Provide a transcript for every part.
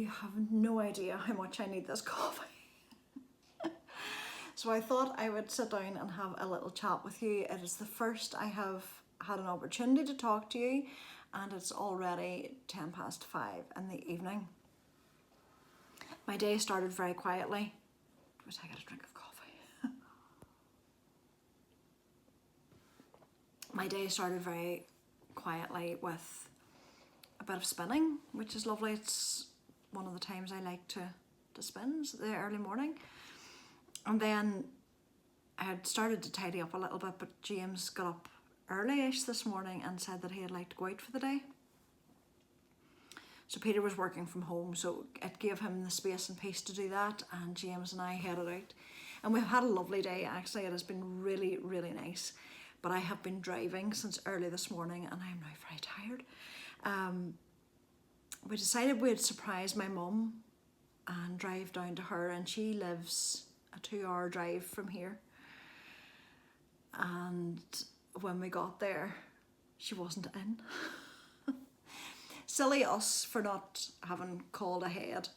You have no idea how much I need this coffee. So I thought I would sit down and have a little chat with you. It is the first I have had an opportunity to talk to you, and it's already 5:10 in the evening. My day started very quietly. Wait, I get a drink of coffee. My day started very quietly with a bit of spinning, which is lovely. It's one of the times I like to spin, the early morning. And then I had started to tidy up a little bit, but James got up early-ish this morning and said that he'd like to go out for the day. So Peter was working from home, so it gave him the space and peace to do that, and James and I headed out. And we've had a lovely day, actually. It has been really, really nice. But I have been driving since early this morning, and I am now very tired. We decided we'd surprise my mum and drive down to her, and she lives a 2-hour drive from here. And when we got there, she wasn't in. Silly us for not having called ahead.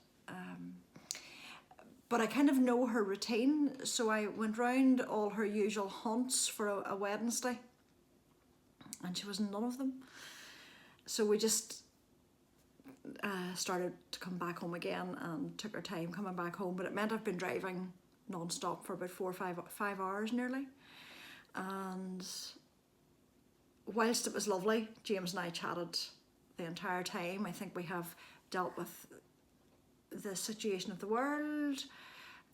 But I kind of know her routine, so I went round all her usual haunts for a Wednesday, and she was in none of them. So we just started to come back home again and took our time coming back home, but it meant I've been driving non-stop for about 4 or 5 hours nearly. And whilst it was lovely, James and I chatted the entire time. I think we have dealt with the situation of the world,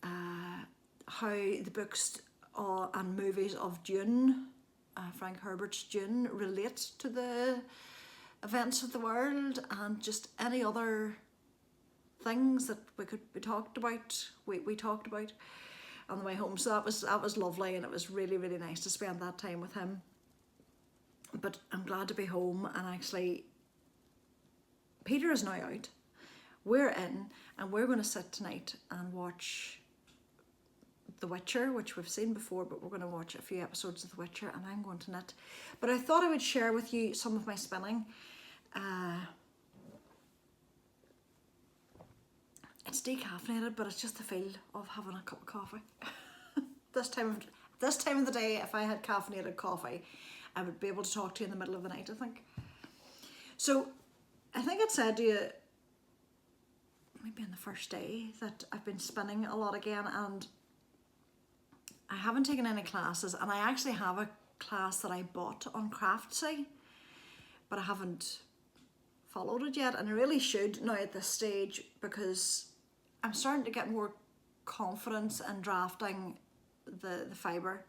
how the books and movies of Dune, Frank Herbert's Dune, relate to the events of the world, and just any other things that we could be talked about. We talked about on the way home, so that was lovely, and it was really, really nice to spend that time with him. But I'm glad to be home, and actually Peter is now out, we're in, and we're going to sit tonight and watch The Witcher, which we've seen before, but we're going to watch a few episodes of The Witcher, and I'm going to knit. But I thought I would share with you some of my spinning. It's decaffeinated, but it's just the feel of having a cup of coffee. This time of the day, if I had caffeinated coffee, I would be able to talk to you in the middle of the night, I think. So I think it said to you maybe on the first day that I've been spinning a lot again, and I haven't taken any classes, and I actually have a class that I bought on Craftsy, but I haven't followed it yet, and I really should now at this stage, because I'm starting to get more confidence in drafting the fibre.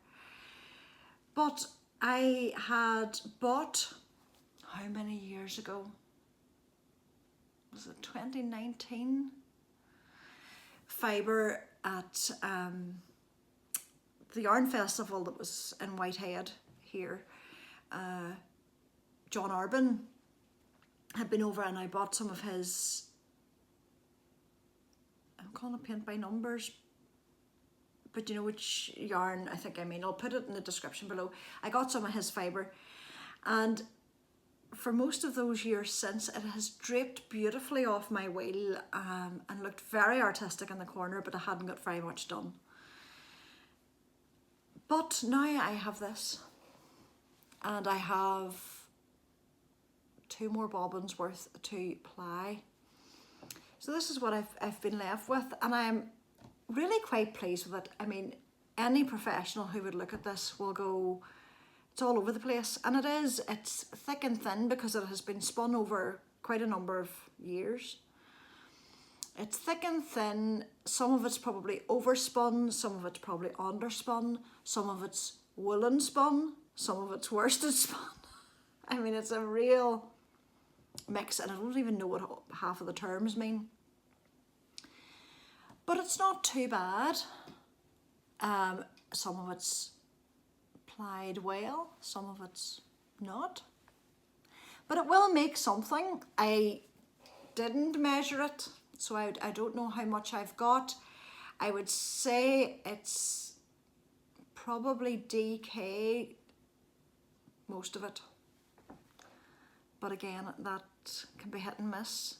But I had bought, how many years ago? Was it 2019? Fibre at the Yarn Festival that was in Whitehead here. John Arbon had been over, and I bought some of his, I'm calling it paint by numbers, but you know which yarn I think I mean. I'll put it in the description below. I got some of his fibre, and for most of those years since, it has draped beautifully off my wheel and looked very artistic in the corner, but I hadn't got very much done. But now I have this, and I have 2 more bobbins worth to ply. So this is what I've been left with, and I'm really quite pleased with it. I mean, any professional who would look at this will go, it's all over the place, and it is. It's thick and thin because it has been spun over quite a number of years. It's thick and thin. Some of it's probably overspun, some of it's probably underspun, some of it's woolen spun, some of it's worsted spun. I mean, it's a real mix, and I don't even know what half of the terms mean. But it's not too bad. Some of it's plied well, some of it's not. But it will make something. I didn't measure it, so I don't know how much I've got. I would say it's probably DK, most of it. But again, that can be hit and miss.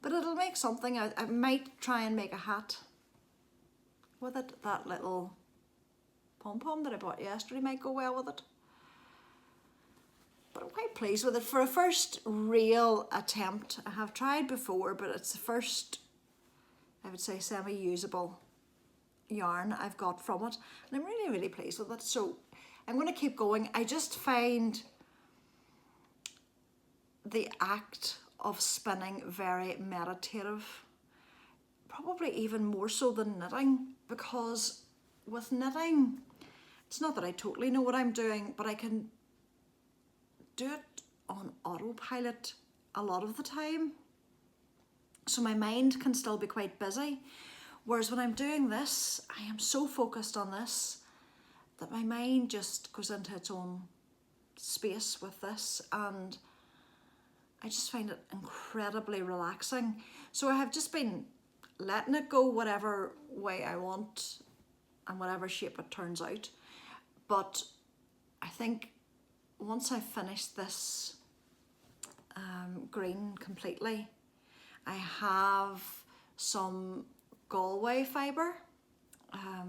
But it'll make something. I might try and make a hat with it. That little pom-pom that I bought yesterday might go well with it. But I'm quite pleased with it. For a first real attempt, I have tried before, but it's the first, I would say, semi-usable yarn I've got from it. And I'm really, really pleased with it. So I'm going to keep going. I just find the act of spinning very meditative, probably even more so than knitting, because with knitting, it's not that I totally know what I'm doing, but I can do it on autopilot a lot of the time. So my mind can still be quite busy. Whereas when I'm doing this, I am so focused on this that my mind just goes into its own space with this, and I just find it incredibly relaxing. So I have just been letting it go whatever way I want and whatever shape it turns out. But I think once I've finished this green completely, I have some Galway fibre. I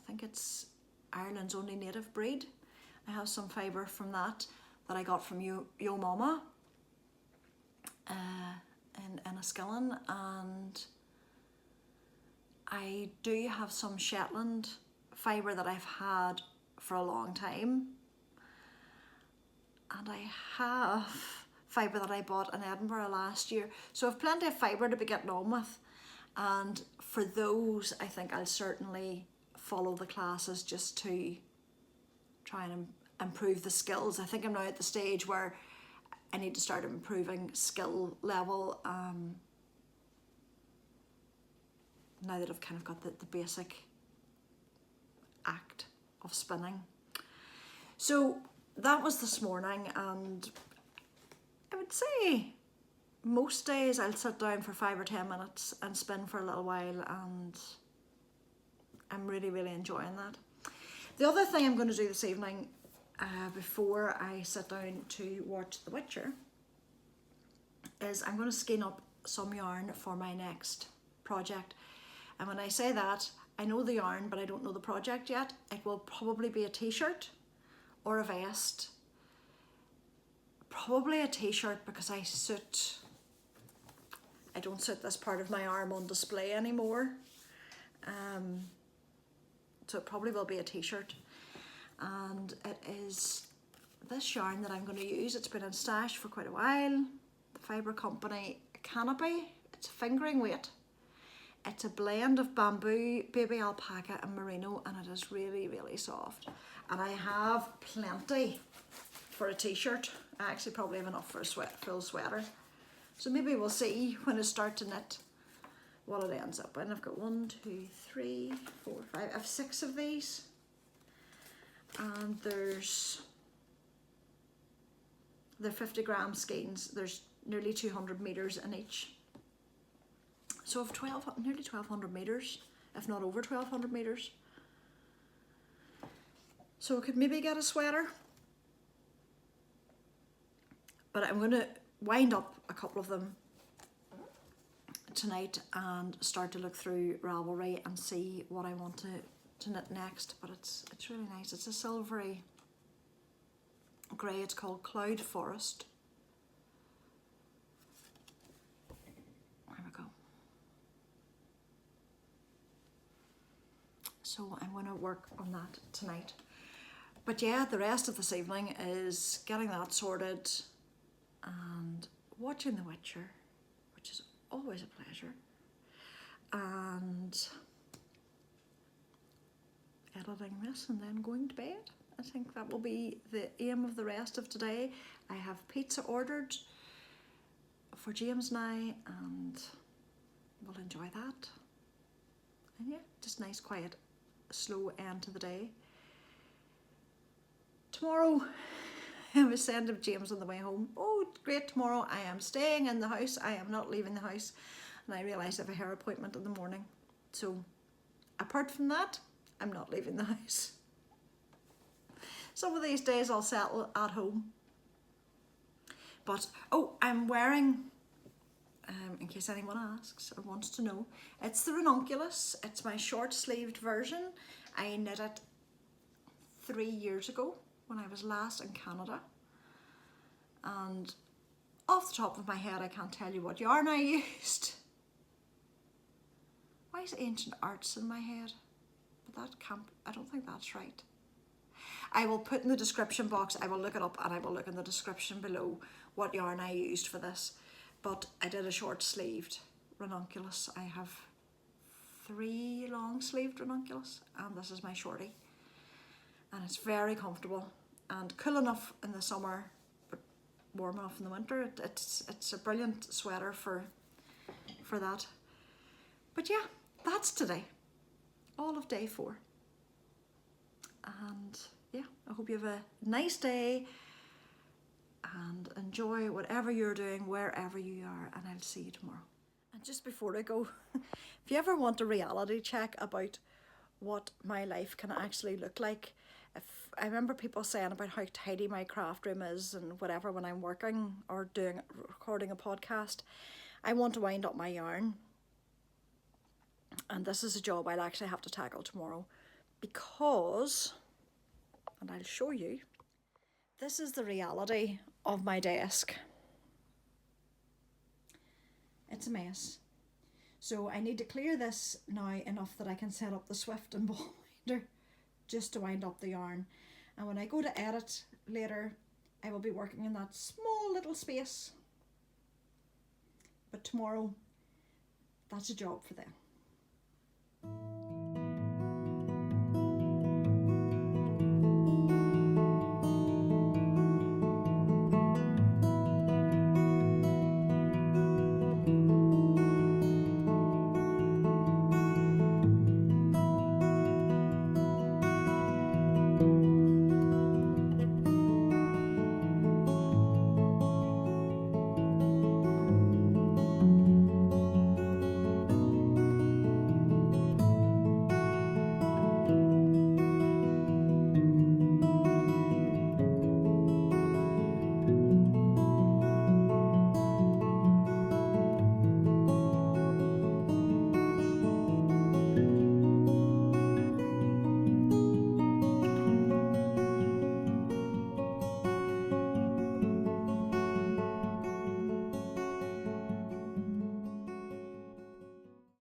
think it's Ireland's only native breed. I have some fibre from that I got from Yo Mama in Enniskillen, and I do have some Shetland fibre that I've had for a long time, and I have fibre that I bought in Edinburgh last year. So I've plenty of fibre to be getting on with, and for those I think I'll certainly follow the classes just to try and improve the skills. I think I'm now at the stage where I need to start improving skill level now that I've kind of got the basic act of spinning. So that was this morning, and I would say most days I'll sit down for 5 or 10 minutes and spin for a little while, and I'm really, really enjoying that. The other thing I'm going to do this evening before I sit down to watch The Witcher is I'm going to skein up some yarn for my next project. And when I say that, I know the yarn, but I don't know the project yet. It will probably be a t-shirt or a vest. Probably a t-shirt, because I don't suit this part of my arm on display anymore. So it probably will be a t-shirt. And it is this yarn that I'm going to use. It's been in stash for quite a while. The Fibre Company Canopy. It's a fingering weight. It's a blend of bamboo, baby alpaca and merino, and it is really, really soft. And I have plenty for a t-shirt. I actually probably have enough for a full sweater. So maybe we'll see when I start to knit what it ends up in. I've got 1, 2, 3, 4, 5. I have 6 of these. And they're 50-gram skeins. There's nearly 200 meters in each. So I've nearly 1,200 meters, if not over 1,200 meters. So I could maybe get a sweater. But I'm going to wind up a couple of them tonight and start to look through Ravelry and see what I want to knit next. But it's really nice. It's a silvery grey. It's called Cloud Forest. There we go. So I'm going to work on that tonight. But yeah, the rest of this evening is getting that sorted and watching The Witcher, which is always a pleasure, and editing this and then going to bed. I think that will be the aim of the rest of today. I have pizza ordered for James and I, and we'll enjoy that. And yeah, just nice, quiet, slow end to the day. Tomorrow, I was saying to James on the way home, oh great, tomorrow I am staying in the house, I am not leaving the house. And I realised I have a hair appointment in the morning. So apart from that, I'm not leaving the house. Some of these days I'll settle at home. But, oh, I'm wearing in case anyone asks or wants to know. It's the Ranunculus. It's my short-sleeved version. I knit it 3 years ago when I was last in Canada. And off the top of my head, I can't tell you what yarn I used. Why is Ancient Arts in my head? But that can't, I don't think that's right. I will put in the description box, I will look it up and I will look in the description below what yarn I used for this. But I did a short sleeved Ranunculus. I have 3 long sleeved Ranunculus and this is my shorty. And it's very comfortable and cool enough in the summer, but warm enough in the winter. It's a brilliant sweater for that. But yeah, that's today. All of day 4. And yeah, I hope you have a nice day and enjoy whatever you're doing, wherever you are, and I'll see you tomorrow. And just before I go, if you ever want a reality check about what my life can actually look like, if I remember people saying about how tidy my craft room is and whatever when I'm working or recording a podcast, I want to wind up my yarn. And this is a job I'll actually have to tackle tomorrow because, and I'll show you, this is the reality of my desk. It's a mess. So I need to clear this now enough that I can set up the Swift and ball winder just to wind up the yarn. And when I go to edit later, I will be working in that small little space. But tomorrow, that's a job for them.